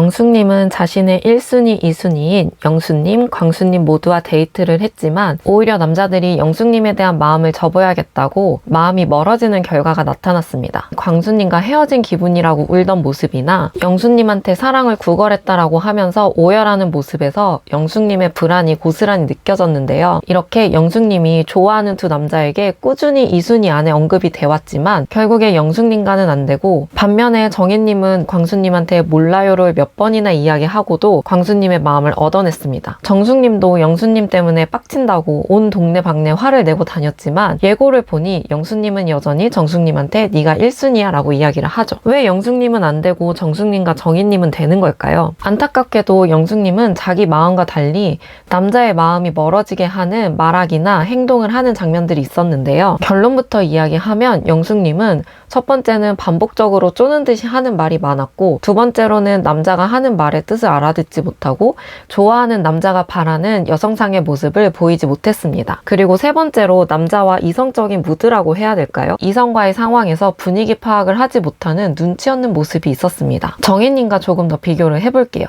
영숙님은 자신의 1순위, 2순위인 영수님, 광수님 모두와 데이트를 했지만 오히려 남자들이 영숙님에 대한 마음을 접어야겠다고 마음이 멀어지는 결과가 나타났습니다. 광수님과 헤어진 기분이라고 울던 모습이나 영숙님한테 사랑을 구걸했다라고 하면서 오열하는 모습에서 영숙님의 불안이 고스란히 느껴졌는데요. 이렇게 영숙님이 좋아하는 두 남자에게 꾸준히 2순위 안에 언급이 돼왔지만 결국에 영숙님과는 안 되고, 반면에 정혜님은 광수님한테 몰라요를 몇 번이나 이야기하고도 광수님의 마음을 얻어냈습니다. 정숙님도 영수님 때문에 빡친다고 온 동네방네 화를 내고 다녔지만 예고를 보니 영수님은 여전히 정숙님한테 네가 1순위야 라고 이야기를 하죠. 왜 영숙님은 안 되고 정숙님과 정희님은 되는 걸까요? 안타깝게도 영숙님은 자기 마음과 달리 남자의 마음이 멀어지게 하는 말하기나 행동을 하는 장면들이 있었는데요. 결론부터 이야기하면 영숙님은 첫 번째는 반복적으로 쪼는 듯이 하는 말이 많았고, 두 번째로는 남자가 하는 말의 뜻을 알아듣지 못하고 좋아하는 남자가 바라는 여성상의 모습을 보이지 못했습니다. 그리고 세 번째로 남자와 이성적인 무드라고 해야 될까요? 이성과의 상황에서 분위기 파악을 하지 못하는 눈치 없는 모습이 있었습니다. 정희님과 조금 더 비교를 해볼게요.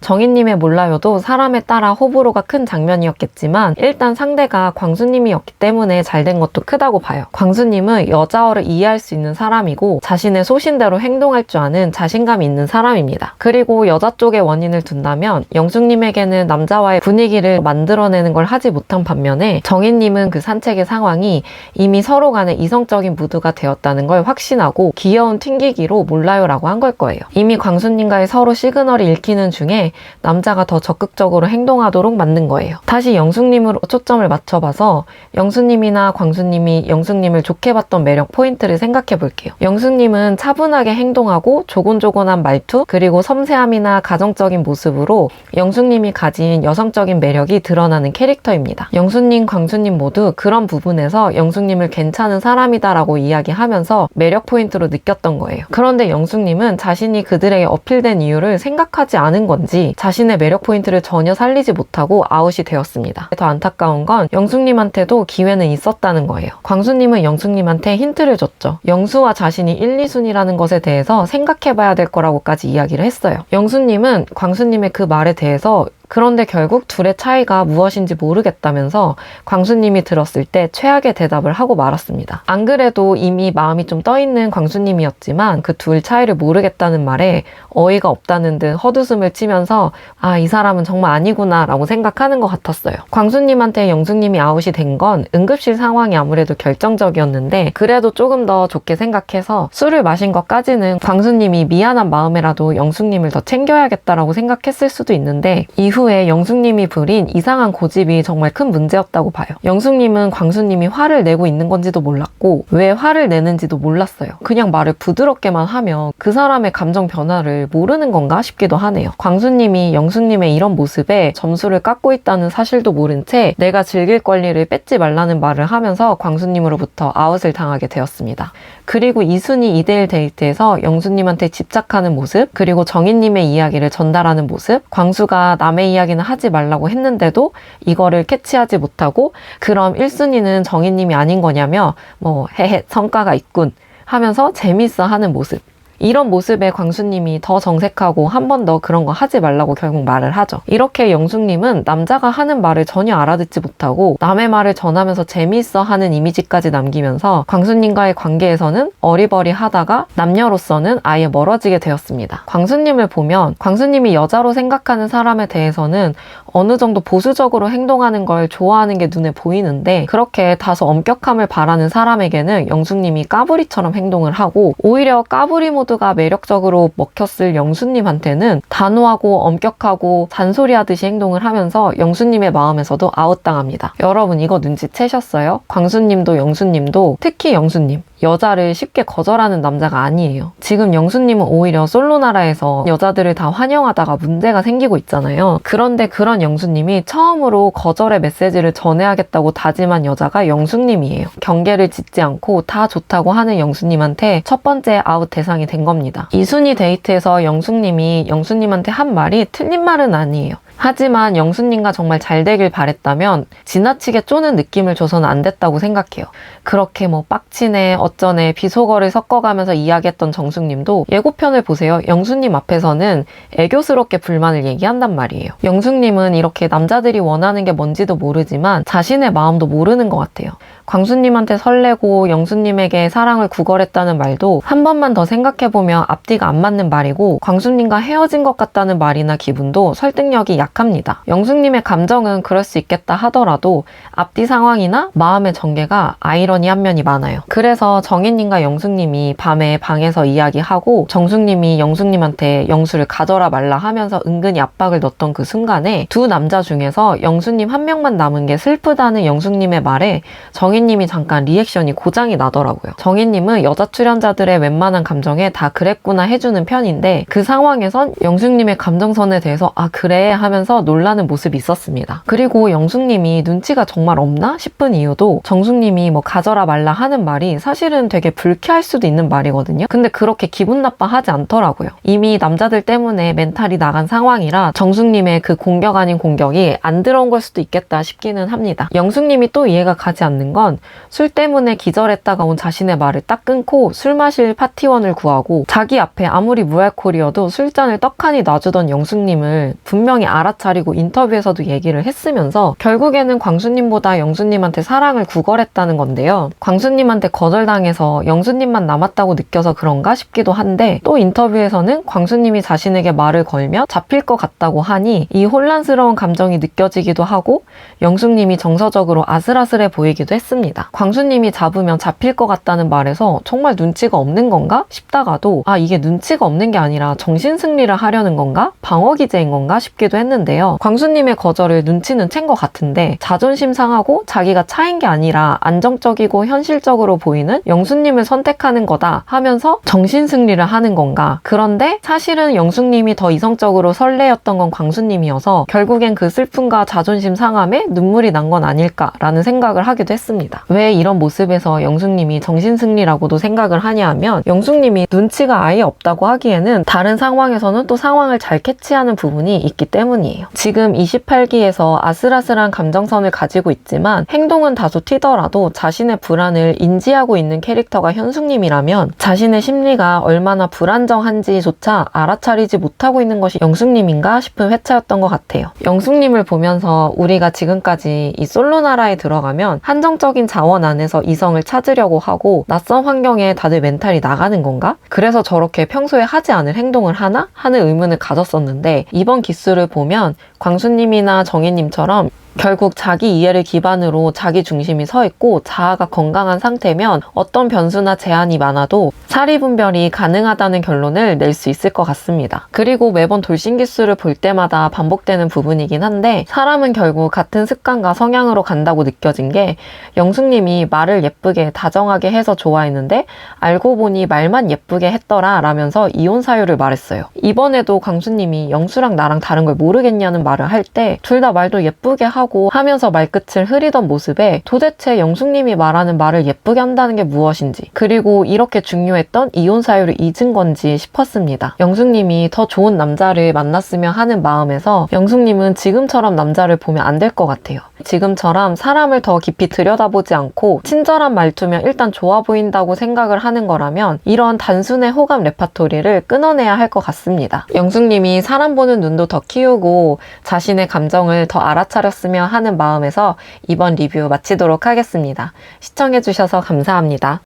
정희님의 몰라요도 사람에 따라 호불호가 큰 장면이었겠지만 일단 상대가 광수님이었기 때문에 잘 된 것도 크다고 봐요. 광수님은 여자어를 이해할 수 있는 사람이고 자신의 소신대로 행동할 줄 아는 자신감이 있는 사람입니다. 그리고 여자 쪽의 원인을 둔다면 영숙님에게는 남자와의 분위기를 만들어내는 걸 하지 못한 반면에 정희님은 그 산책의 상황이 이미 서로 간에 이성적인 무드가 되었다는 걸 확신하고 귀여운 튕기기로 몰라요라고 한 걸 거예요. 이미 광수님과의 서로 시그널이 읽히는 중에 남자가 더 적극적으로 행동하도록 만든 거예요. 다시 영숙님으로 초점을 맞춰봐서 영숙님이나 광수님이 영숙님을 좋게 봤던 매력 포인트를 생각해 볼게요. 영숙님은 차분하게 행동하고 조곤조곤한 말투, 그리고 섬세함이나 가정적인 모습으로 영숙님이 가진 여성적인 매력이 드러나는 캐릭터입니다. 영숙님, 광수님 모두 그런 부분에서 영숙님을 괜찮은 사람이다라고 이야기하면서 매력 포인트로 느꼈던 거예요. 그런데 영숙님은 자신이 그들에게 어필된 이유를 생각하지 않은 건지 자신의 매력 포인트를 전혀 살리지 못하고 아웃이 되었습니다. 더 안타까운 건 영숙님한테도 기회는 있었다는 거예요. 광수님은 영숙님한테 힌트를 줬죠. 영수와 자신이 1, 2순위라는 것에 대해서 생각해봐야 될 거라고까지 이야기를 했어요. 영수님은 광수님의 그 말에 대해서 그런데 결국 둘의 차이가 무엇인지 모르겠다면서 광수님이 들었을 때 최악의 대답을 하고 말았습니다. 안 그래도 이미 마음이 좀 떠있는 광수님이었지만 그 둘 차이를 모르겠다는 말에 어이가 없다는 듯 헛웃음을 치면서 아, 이 사람은 정말 아니구나 라고 생각하는 것 같았어요. 광수님한테 영숙님이 아웃이 된 건 응급실 상황이 아무래도 결정적이었는데 그래도 조금 더 좋게 생각해서 술을 마신 것까지는 광수님이 미안한 마음에라도 영숙님을 더 챙겨야겠다라고 생각했을 수도 있는데 이후에 영숙님이 부린 이상한 고집이 정말 큰 문제였다고 봐요. 영숙님은 광수님이 화를 내고 있는 건지도 몰랐고 왜 화를 내는지도 몰랐어요. 그냥 말을 부드럽게만 하면 그 사람의 감정 변화를 모르는 건가 싶기도 하네요. 광수님이 영숙님의 이런 모습에 점수를 깎고 있다는 사실도 모른 채 내가 즐길 권리를 뺏지 말라는 말을 하면서 광수님으로부터 아웃을 당하게 되었습니다. 그리고 2순위 2대1 데이트에서 영수님한테 집착하는 모습, 그리고 정희님의 이야기를 전달하는 모습, 광수가 남의 이야기는 하지 말라고 했는데도 이거를 캐치하지 못하고 그럼 1순위는 정희님이 아닌 거냐며 헤헤 성과가 있군 하면서 재밌어 하는 모습. 이런 모습에 광수님이 더 정색하고 한 번 더 그런 거 하지 말라고 결국 말을 하죠. 이렇게 영숙님은 남자가 하는 말을 전혀 알아듣지 못하고 남의 말을 전하면서 재미있어 하는 이미지까지 남기면서 광수님과의 관계에서는 어리버리하다가 남녀로서는 아예 멀어지게 되었습니다. 광수님을 보면 광수님이 여자로 생각하는 사람에 대해서는 어느 정도 보수적으로 행동하는 걸 좋아하는 게 눈에 보이는데 그렇게 다소 엄격함을 바라는 사람에게는 영숙님이 까불이처럼 행동을 하고 오히려 까불이 모드가 매력적으로 먹혔을 영수님한테는 단호하고 엄격하고 잔소리하듯이 행동을 하면서 영수님의 마음에서도 아웃당합니다. 여러분 이거 눈치채셨어요? 광수님도 영수님도 특히 영수님 여자를 쉽게 거절하는 남자가 아니에요. 지금 영수님은 오히려 솔로나라에서 여자들을 다 환영하다가 문제가 생기고 있잖아요. 그런데 그런 영수님이 처음으로 거절의 메시지를 전해야겠다고 다짐한 여자가 영수님이에요. 경계를 짓지 않고 다 좋다고 하는 영수님한테 첫 번째 아웃 대상이 된 겁니다. 2순위 데이트에서 영수님이 영수님한테 한 말이 틀린 말은 아니에요. 하지만 영수님과 정말 잘 되길 바랬다면 지나치게 쪼는 느낌을 줘서는 안 됐다고 생각해요. 그렇게 뭐 빡치네 어쩌네 비속어를 섞어가면서 이야기했던 정숙님도 예고편을 보세요. 영수님 앞에서는 애교스럽게 불만을 얘기한단 말이에요. 영숙님은 이렇게 남자들이 원하는 게 뭔지도 모르지만 자신의 마음도 모르는 것 같아요. 광수님한테 설레고 영수님에게 사랑을 구걸했다는 말도 한 번만 더 생각해보면 앞뒤가 안 맞는 말이고 광수님과 헤어진 것 같다는 말이나 기분도 설득력이 약합니다. 영수님의 감정은 그럴 수 있겠다 하더라도 앞뒤 상황이나 마음의 전개가 아이러니한 면이 많아요. 그래서 정혜님과 영숙님이 밤에 방에서 이야기하고 정숙님이 영숙님한테 영수를 가져라 말라 하면서 은근히 압박을 넣었던 그 순간에 두 남자 중에서 영수님 한 명만 남은 게 슬프다는 영숙님의 말에 정혜님이 잠깐 리액션이 고장이 나더라고요. 정혜님은 여자 출연자들의 웬만한 감정에 다 그랬구나 해주는 편인데 그 상황에선 영숙님의 감정선에 대해서 아 그래 하면서 놀라는 모습이 있었습니다. 그리고 영숙님이 눈치가 정말 없나 싶은 이유도 정숙님이 뭐 가져라 말라 하는 말이 사실은 되게 불쾌할 수도 있는 말이거든요. 근데 그렇게 기분 나빠하지 않더라고요. 이미 남자들 때문에 멘탈이 나간 상황이라 정숙님의 그 공격 아닌 공격이 안 들어온 걸 수도 있겠다 싶기는 합니다. 영숙님이 또 이해가 가지 않는 건 술 때문에 기절했다가 온 자신의 말을 딱 끊고 술 마실 파티원을 구하고 자기 앞에 아무리 무알콜이어도 술잔을 떡하니 놔주던 영숙님을 분명히 알아차리고 인터뷰에서도 얘기를 했으면서 결국에는 광수님보다 영수님한테 사랑을 구걸했다는 건데요. 광수님한테 거절당해서 영수님만 남았다고 느껴서 그런가 싶기도 한데 또 인터뷰에서는 광수님이 자신에게 말을 걸면 잡힐 것 같다고 하니 이 혼란스러운 감정이 느껴지기도 하고 영숙님이 정서적으로 아슬아슬해 보이기도 했습니다. 광수님이 잡으면 잡힐 것 같다는 말에서 정말 눈치가 없는 건가 싶다가도 아 이게 눈치가 없는 게 아니라 정신승리를 하려는 건가? 방어기제인 건가 싶기도 했는데요. 광수님의 거절을 눈치는 챈 것 같은데 자존심 상하고 자기가 차인 게 아니라 안정적이고 현실적으로 보이는 영수님을 선택하는 거다 하면서 정신승리를 하는 건가? 그런데 사실은 영숙님이 더 이성적으로 설레였던 건 광수님이어서 결국엔 그 슬픔과 자존심 상함에 눈물이 난 건 아닐까라는 생각을 하기도 했습니다. 왜 이런 모습에서 영숙님이 정신승리라고도 생각을 하냐 하면 영숙님이 눈치가 아예 없다고 하기에는 다른 상황에서는 또 상황을 잘 캐치하는 부분이 있기 때문이에요. 지금 28기에서 아슬아슬한 감정선을 가지고 있지만 행동은 다소 튀더라도 자신의 불안을 인지하고 있는 캐릭터가 현숙님이라면 자신의 심리가 얼마나 불안정한지조차 알아차리지 못하고 있는 것이 영숙님인가 싶은 회차였던 것 같아요. 영숙님을 보면서 우리가 지금까지 이 솔로 나라에 들어가면 한정적인 자원 안에서 이성을 찾으려고 하고 낯선 환경에 다들 멘탈이 나가는 건가? 그래서 저렇게 평소에 하지 않을 행동을 하나? 하는 의문을 가졌었는데 이번 기수를 보면 광수님이나 정혜님처럼 결국 자기 이해를 기반으로 자기 중심이 서 있고 자아가 건강한 상태면 어떤 변수나 제한이 많아도 사리분별이 가능하다는 결론을 낼 수 있을 것 같습니다. 그리고 매번 돌싱기수를 볼 때마다 반복되는 부분이긴 한데 사람은 결국 같은 습관과 성향으로 간다고 느껴진 게 영숙님이 말을 예쁘게 다정하게 해서 좋아했는데 알고 보니 말만 예쁘게 했더라 라면서 이혼 사유를 말했어요. 이번에도 광수님이 영수랑 나랑 다른 걸 모르겠냐는 말을 할 때 둘 다 말도 예쁘게 하고 하면서 말끝을 흐리던 모습에 도대체 영숙님이 말하는 말을 예쁘게 한다는 게 무엇인지 그리고 이렇게 중요했던 이혼 사유를 잊은 건지 싶었습니다. 영숙님이 더 좋은 남자를 만났으면 하는 마음에서 영숙님은 지금처럼 남자를 보면 안 될 것 같아요. 지금처럼 사람을 더 깊이 들여다보지 않고 친절한 말투면 일단 좋아 보인다고 생각을 하는 거라면 이런 단순의 호감 레파토리를 끊어내야 할 것 같습니다. 영숙님이 사람 보는 눈도 더 키우고 자신의 감정을 더 알아차렸으면 하는 마음에서 이번 리뷰 마치도록 하겠습니다. 시청해주셔서 감사합니다.